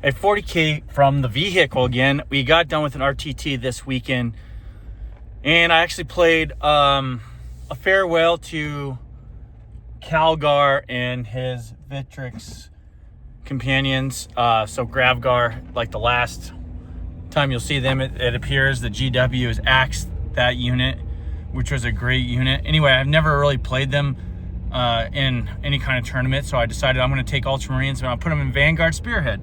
a 40K from the vehicle again. We got done with an RTT this weekend, and I actually played a farewell to Calgar and his Victrix companions. So Gravgar, like the last time you'll see them, it appears the GW has axed that unit, which was a great unit. Anyway, I've never really played them in any kind of tournament, so I decided I'm going to take Ultramarines and I'll put them in Vanguard Spearhead.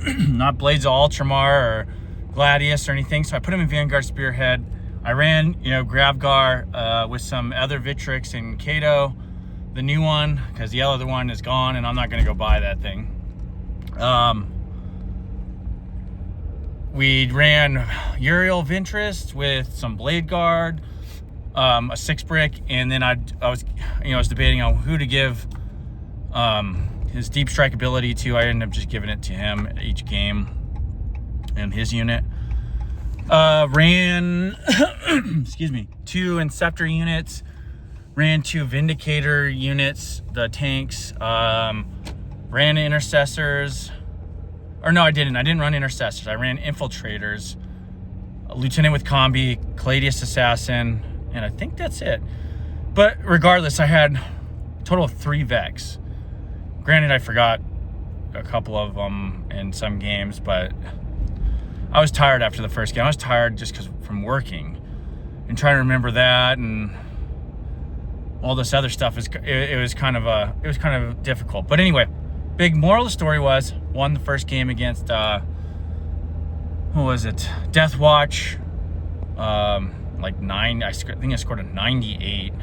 Not Blades of Ultramar or Gladius or anything, so I put them in Vanguard Spearhead. I ran, Gravgar with some other Victrix and Kato, the new one, because the other one is gone and I'm not going to go buy that thing. We ran Uriel Ventress with some Blade Guard, a 6-brick, and then I was debating on who to give his deep strike ability to. I ended up just giving it to him each game and his unit. Ran excuse me, 2 Inceptor units, ran 2 Vindicator units, the tanks, ran intercessors. Or no, I didn't run intercessors. I ran infiltrators, a lieutenant with combi, Caladius assassin, and I think that's it. But regardless, I had a total of 3 Vex. Granted, I forgot a couple of them in some games, but I was tired after the first game. I was tired just from working and trying to remember that and all this other stuff. It was kind of difficult. But anyway, big moral of the story was, won the first game against what was it? Death Watch. Like 9. I think I scored a 98.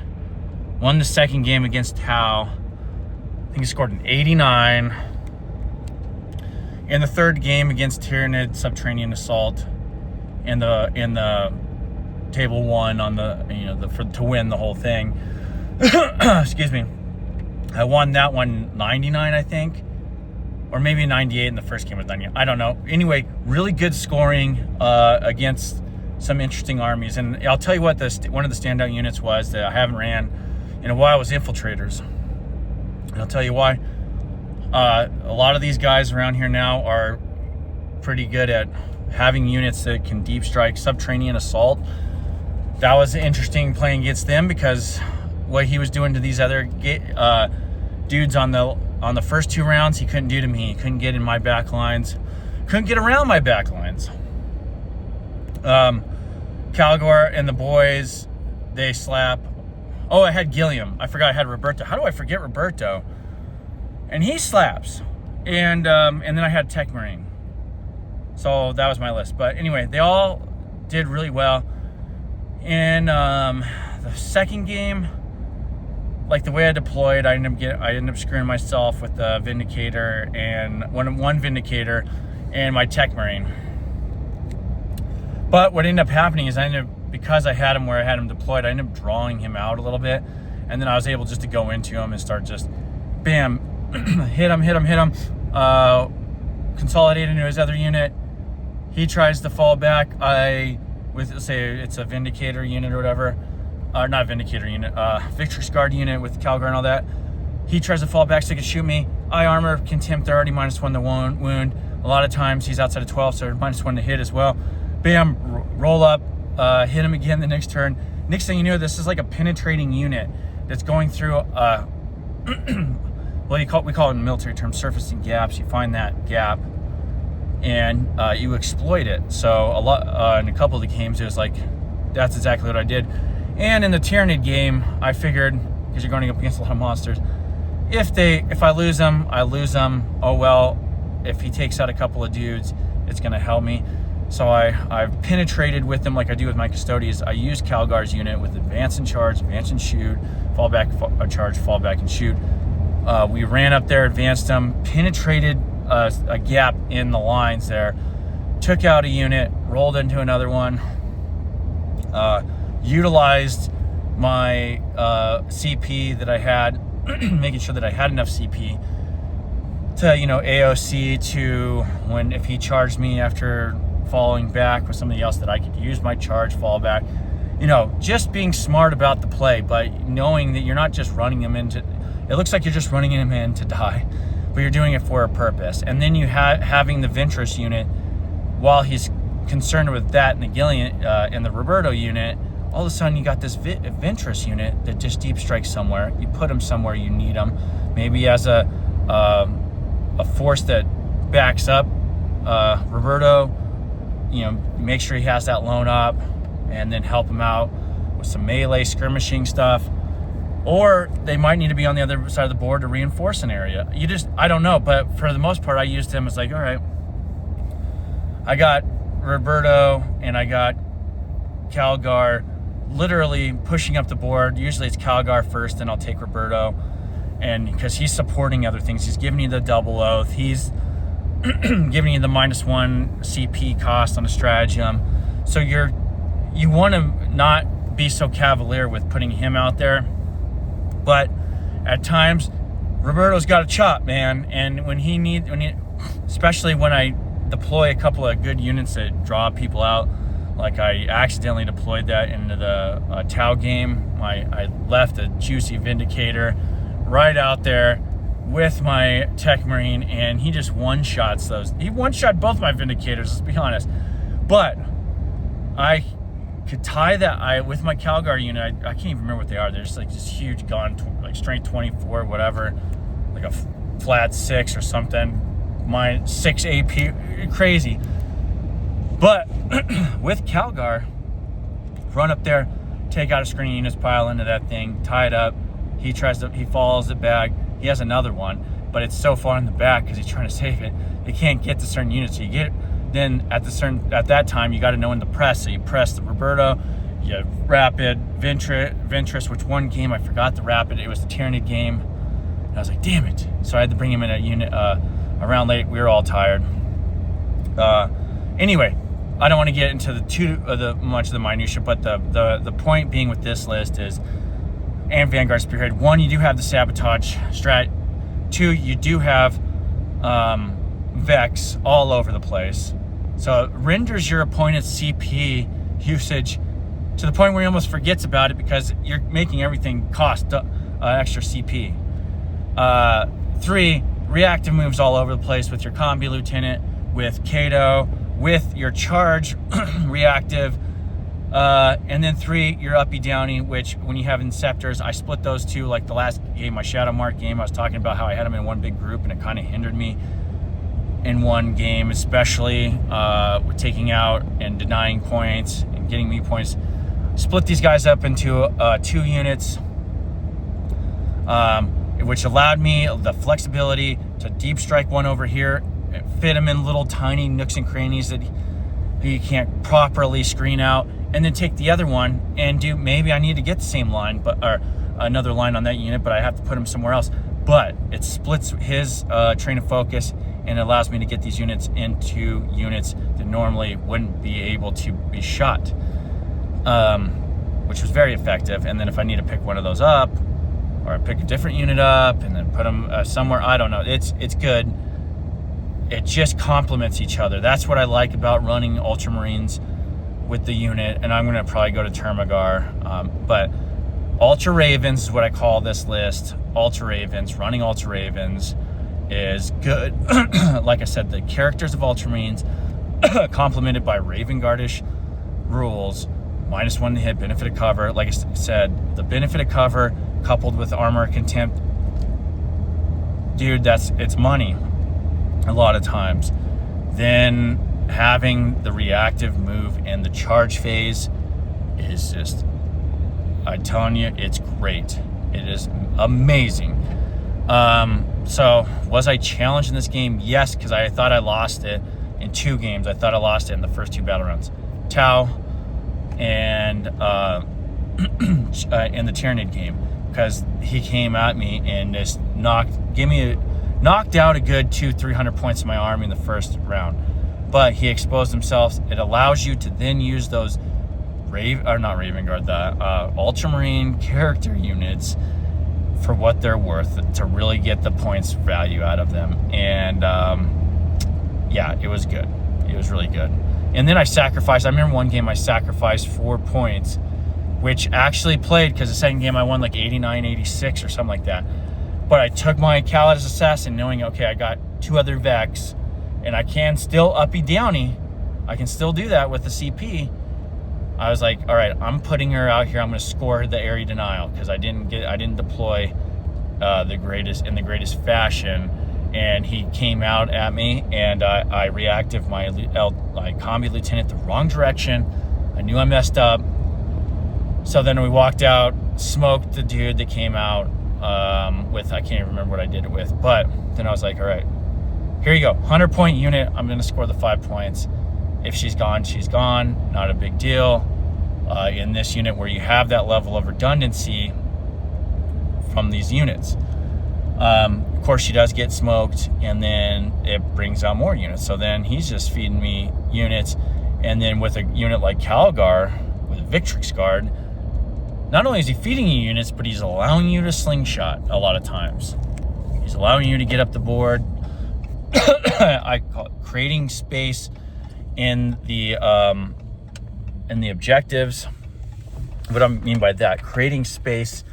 Won the second game against Tau. I think I scored an 89. In the third game against Tyranid Subterranean Assault, in the table 1 on to win the whole thing. Excuse me. I won that one 99, I think, or maybe 98 in the first game was 98. I don't know. Anyway, really good scoring against some interesting armies. And I'll tell you what, one of the standout units was that I haven't ran in a while was infiltrators. And I'll tell you why. A lot of these guys around here now are pretty good at having units that can deep strike Subterranean Assault. That was interesting playing against them, because what he was doing to these other dudes on the first 2 rounds, he couldn't do to me. He couldn't get in my back lines, couldn't get around my back lines. Calgar and the boys, they slap. Oh, I had Gilliam. I forgot I had Roberto. How do I forget Roberto? And he slaps. And then I had Tech Marine. So that was my list. But anyway, they all did really well. In the second game, like the way I deployed, I ended up screwing myself with the Vindicator and one Vindicator and my Tech Marine. But what ended up happening is because I had him where I had him deployed, I ended up drawing him out a little bit, and then I was able just to go into him and start just, bam, hit him, consolidate into his other unit. He tries to fall back. Say it's a Vindicator unit or whatever, not Vindicator unit, Victrix Guard unit with Calgar and all that. He tries to fall back so he can shoot me. I armor, contempt 30, -1 the wound. A lot of times he's outside of 12, so -1 to hit as well. Bam, roll up, hit him again the next turn. Next thing you know, this is like a penetrating unit that's going through, we call it in military terms surfacing gaps. You find that gap and you exploit it. So in a couple of the games, it was like, that's exactly what I did. And in the Tyranid game, I figured, because you're going up against a lot of monsters, if I lose them, I lose them. Oh well, if he takes out a couple of dudes, it's going to help me. So I've penetrated with them like I do with my Custodians. I use Calgar's unit with advance and charge, advance and shoot, fall back, charge, fall back and shoot. We ran up there, advanced them, penetrated a gap in the lines there, took out a unit, rolled into another one, utilized my CP that I had, making sure that I had enough CP to, AOC to if he charged me after falling back with somebody else, that I could use my charge, fall back. Just being smart about the play, but knowing that you're not just running him into, it looks like you're just running him in to die, but but you're doing it for a purpose. And then you having the Ventress unit, while he's concerned with that and the Gillian and the Roberto unit, all of a sudden you got this Ventress unit that just deep strikes somewhere. You put him somewhere you need him, maybe as a force that backs up Roberto. You know, make sure he has that loan up, and then help him out with some melee skirmishing stuff. Or they might need to be on the other side of the board to reinforce an area. I don't know, but for the most part, I used him as like, all right, I got Roberto and I got Calgar literally pushing up the board. Usually it's Calgar first, then I'll take Roberto. And because he's supporting other things, he's giving you the double oath, he's giving you the -1 CP cost on a stratagem. So you want to not be so cavalier with putting him out there. But at times, Roberto's got a chop, man. And especially when I deploy a couple of good units that draw people out, like I accidentally deployed that into the Tau game. I left a juicy Vindicator right out there with my Tech Marine, and he just one-shots those. He one-shot both my Vindicators, let's be honest. But I could tie that with my Calgar unit. I can't even remember what they are. They're just like this huge gun, like strength 24, whatever, like a flat 6 or something. My 6 AP, crazy. But with Calgar, run up there, take out a screen units, pile into that thing, tie it up. He follows it back. He has another one, but it's so far in the back because he's trying to save it. They can't get to certain units. So at that time, you got to know when to press. So you press the Roberto, you rapid Ventress, which one game I forgot the rapid. It was the Tyrannid game. And I was like, damn it. So I had to bring him in a unit around late. We were all tired. Anyway, I don't want to get into much of the minutia, but the point being with this list is, and Vanguard Spearhead, 1, you do have the sabotage strat. 2, you do have Vex all over the place. So it renders your opponent's CP usage to the point where he almost forgets about it because you're making everything cost extra CP. 3, reactive moves all over the place with your Combi Lieutenant, with Kato, with your charge reactive. And then 3, your uppy downy, which when you have Inceptors, I split those two. Like the last game, my Shadow Mark game, I was talking about how I had them in one big group and it kind of hindered me in one game, especially with taking out and denying points and getting me points. Split these guys up into 2 units, which allowed me the flexibility to deep strike one over here, fit him in little tiny nooks and crannies that he can't properly screen out, and then take the other one and maybe I need to get the same line, or another line on that unit, but I have to put him somewhere else. But it splits his train of focus and it allows me to get these units into units that normally wouldn't be able to be shot, which was very effective. And then if I need to pick one of those up, or I pick a different unit up and then put them somewhere, I don't know. It's good. It just complements each other. That's what I like about running Ultramarines with the unit, and I'm gonna probably go to Termagar. But Ultraravens is what I call this list. Ultraravens, running Ultraravens is good. Like I said, the characters of Ultramarines complemented by Raven Guardish rules, -1 to hit, benefit of cover. Like I said, the benefit of cover coupled with armor contempt, dude, it's money a lot of times. Then having the reactive move and the charge phase is just, I'm telling you, it's great. It is amazing. So was I challenged in this game? Yes, because I thought I lost it in 2 games. I thought I lost it in the first 2 battle rounds. Tau and in the Tyrannid game, because he came at me and just knocked out a good 200-300 points of my army in the first round. But he exposed himself. It allows you to then use those Ultramarine character units for what they're worth to really get the points value out of them. And yeah, it was good. It was really good. And then I remember one game I sacrificed 4 points, which actually played, because the second game I won like 89, 86 or something like that. But I took my Kaladesh Assassin knowing, okay, I got 2 other Vex, and I can still uppy downy. I can still do that with the CP. I was like, all right, I'm putting her out here. I'm going to score the area denial because I didn't deploy the greatest fashion. And he came out at me, and I reacted my combi lieutenant the wrong direction. I knew I messed up. So then we walked out, smoked the dude that came out with, I can't even remember what I did it with. But then I was like, all right, here you go. 100-point unit. I'm going to score the 5 points. If she's gone, she's gone. Not a big deal. In this unit where you have that level of redundancy from these units. Of course, she does get smoked, and then it brings out more units. So then he's just feeding me units. And then with a unit like Calgar, with a Victrix Guard, not only is he feeding you units, but he's allowing you to slingshot a lot of times. He's allowing you to get up the board. I call it creating space in the objectives. What I mean by that, creating space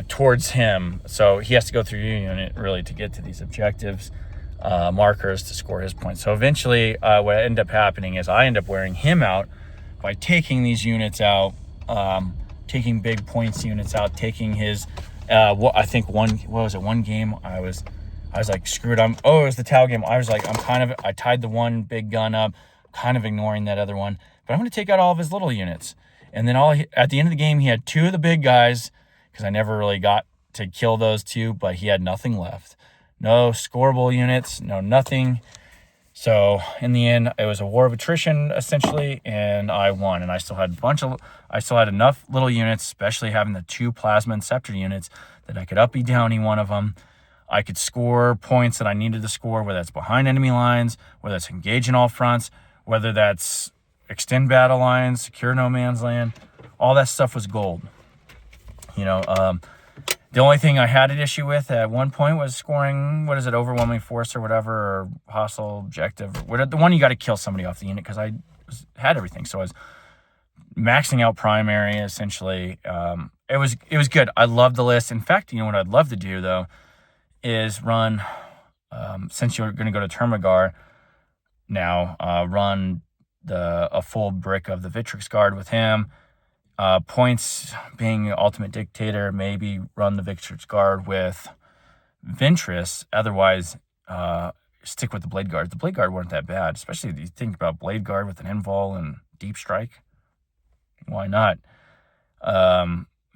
towards him. So he has to go through your unit really to get to these objectives, markers to score his points. So eventually what ended up happening is I end up wearing him out by taking these units out, taking big points units out, taking his, I think one game I was like, screw it. It was the Tau game. I was like, I tied the one big gun up, kind of ignoring that other one, but I'm going to take out all of his little units. And then at the end of the game, he had 2 of the big guys, because I never really got to kill those 2, but he had nothing left. No scoreable units, no nothing. So in the end, it was a war of attrition, essentially, and I won. And I still had enough little units, especially having the 2 Plasma and Scepter units, that I could uppy downy one of them. I could score points that I needed to score, whether that's behind enemy lines, whether that's engage in all fronts, whether that's extend battle lines, secure no man's land. All that stuff was gold. The only thing I had an issue with at one point was scoring, overwhelming force or whatever, or hostile objective. The one you got to kill somebody off the unit, because I had everything. So I was maxing out primary, essentially. It was good. I loved the list. In fact, what I'd love to do, though, is run, since you're going to go to Termagar now, run a full brick of the Victrix Guard with him. Points being Ultimate Dictator, maybe run the Victrix Guard with Ventress. Otherwise, stick with the Blade Guard. The Blade Guard weren't that bad, especially if you think about Blade Guard with an Invul and Deep Strike. Why not?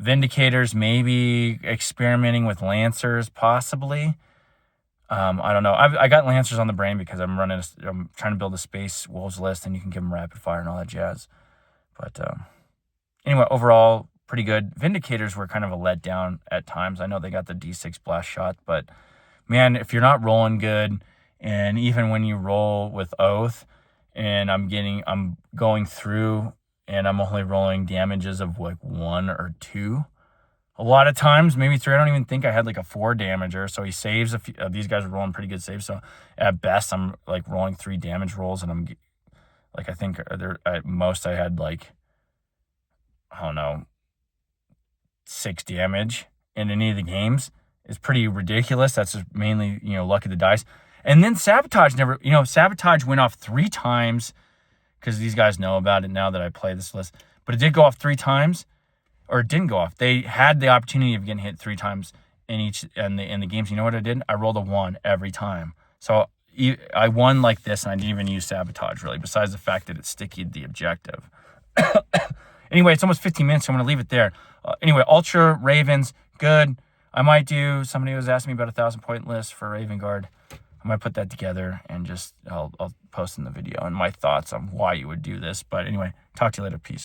Vindicators, maybe experimenting with Lancers, possibly. I don't know. I got Lancers on the brain because I'm trying to build a Space Wolves list, and you can give them rapid fire and all that jazz. But anyway, overall, pretty good. Vindicators were kind of a letdown at times. I know they got the D6 blast shot, but man, if you're not rolling good, and even when you roll with Oath, and I'm going through, and I'm only rolling damages of like 1 or 2. A lot of times, maybe 3. I don't even think I had like a 4 damager. So he saves a few. These guys are rolling pretty good saves. So at best, I'm like rolling 3 damage rolls, and I'm like, I think at most I had like, I don't know, 6 damage in any of the games. It's pretty ridiculous. That's just mainly, luck of the dice. And then Sabotage Sabotage went off 3 times, because these guys know about it now that I play this list. But it did go off 3 times, or it didn't go off. They had the opportunity of getting hit 3 times in the games. You know what I did? I rolled a 1 every time. So I won like this, and I didn't even use Sabotage, really, besides the fact that it stickied the objective. Anyway, it's almost 15 minutes, so I'm going to leave it there. Anyway, Ultraravens, good. I might do, somebody was asking me about a 1,000-point list for Raven Guard. I might put that together and I'll post in the video and my thoughts on why you would do this. But anyway, talk to you later. Peace.